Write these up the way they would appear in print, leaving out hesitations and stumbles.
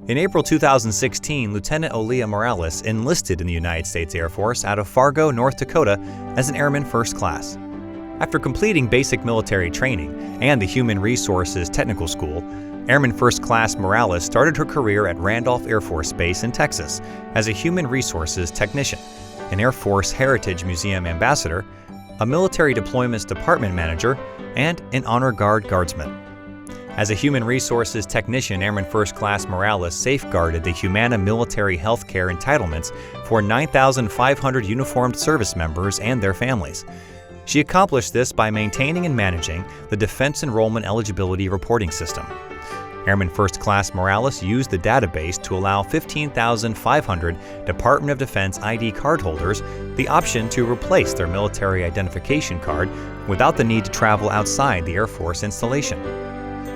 In April 2016, Lieutenant Olia Morales enlisted in the United States Air Force out of Fargo, North Dakota as an Airman First Class. After completing basic military training and the Human Resources Technical School, Airman First Class Morales started her career at Randolph Air Force Base in Texas as a Human Resources Technician, an Air Force Heritage Museum Ambassador, a Military Deployments Department Manager, and an Honor Guard Guardsman. As a Human Resources Technician, Airman First Class Morales safeguarded the Humana military health care entitlements for 9,500 uniformed service members and their families. She accomplished this by maintaining and managing the Defense Enrollment Eligibility Reporting System. Airman First Class Morales used the database to allow 15,500 Department of Defense ID card holders the option to replace their military identification card without the need to travel outside the Air Force installation.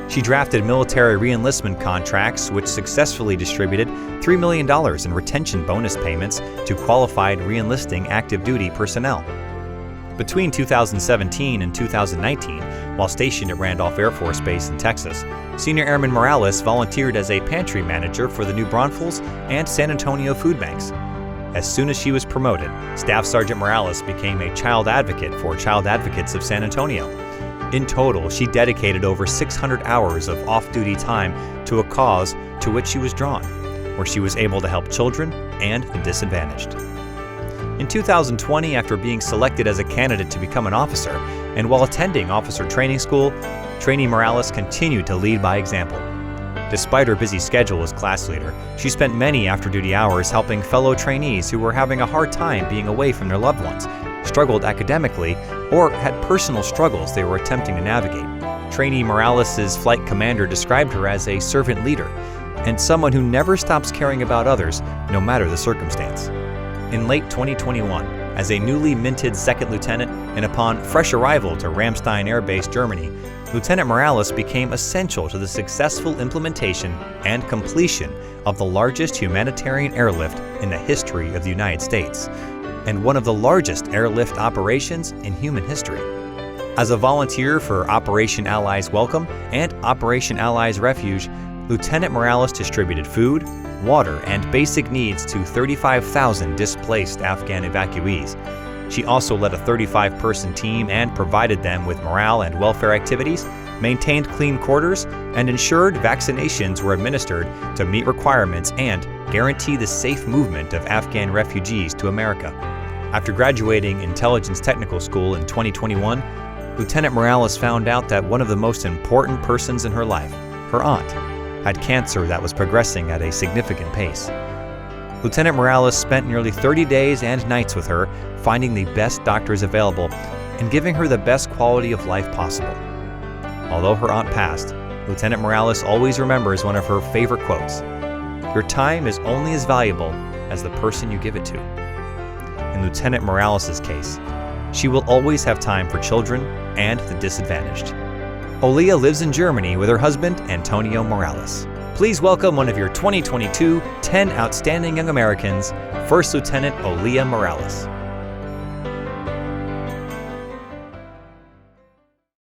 She drafted military reenlistment contracts which successfully distributed $3 million in retention bonus payments to qualified reenlisting active duty personnel. Between 2017 and 2019, while stationed at Randolph Air Force Base in Texas, Senior Airman Morales volunteered as a pantry manager for the New Braunfels and San Antonio food banks. As soon as she was promoted, Staff Sergeant Morales became a child advocate for Child Advocates of San Antonio. In total, she dedicated over 600 hours of off-duty time to a cause to which she was drawn, where she was able to help children and the disadvantaged. In 2020, after being selected as a candidate to become an officer, and while attending officer training school, trainee Morales continued to lead by example. Despite her busy schedule as class leader, she spent many after-duty hours helping fellow trainees who were having a hard time being away from their loved ones, struggled academically, or had personal struggles they were attempting to navigate. Trainee Morales' flight commander described her as a servant leader and someone who never stops caring about others, no matter the circumstance. In late 2021, as a newly minted second lieutenant and upon fresh arrival to Ramstein Air Base, Germany, Lieutenant Morales became essential to the successful implementation and completion of the largest humanitarian airlift in the history of the United States, and one of the largest airlift operations in human history. As a volunteer for Operation Allies Welcome and Operation Allies Refuge, Lieutenant Morales distributed food, water, and basic needs to 35,000 displaced Afghan evacuees. She also led a 35-person team and provided them with morale and welfare activities, maintained clean quarters, and ensured vaccinations were administered to meet requirements and guarantee the safe movement of Afghan refugees to America. After graduating Intelligence Technical School in 2021, Lieutenant Morales found out that one of the most important persons in her life, her aunt, had cancer that was progressing at a significant pace. Lieutenant Morales spent nearly 30 days and nights with her, finding the best doctors available and giving her the best quality of life possible. Although her aunt passed, Lieutenant Morales always remembers one of her favorite quotes: "Your time is only as valuable as the person you give it to." In Lieutenant Morales' case, she will always have time for children and the disadvantaged. Olia lives in Germany with her husband, Antonio Morales. Please welcome one of your 2022 10 Outstanding Young Americans, First Lieutenant Olia Morales.